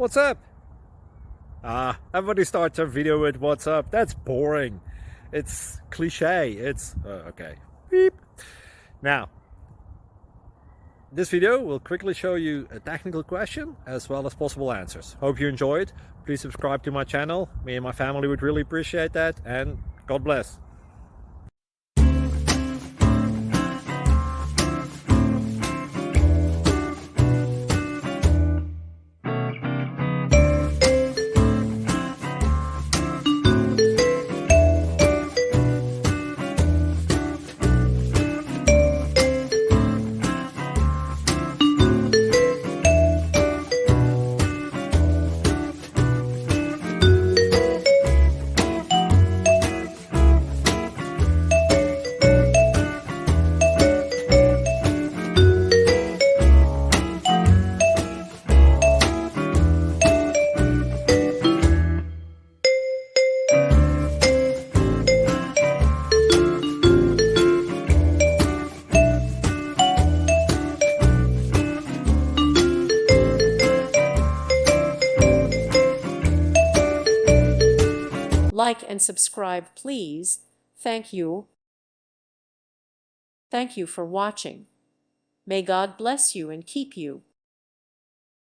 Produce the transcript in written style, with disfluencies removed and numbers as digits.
What's up? Everybody starts a video with what's up. That's boring. It's cliche. It's okay. Beep. Now, this video will quickly show you a technical question as well as possible answers. Hope you enjoyed. Please subscribe to my channel. Me and my family would really appreciate that, and God bless. Like and subscribe, please. Thank you. Thank you for watching. May God bless you and keep you.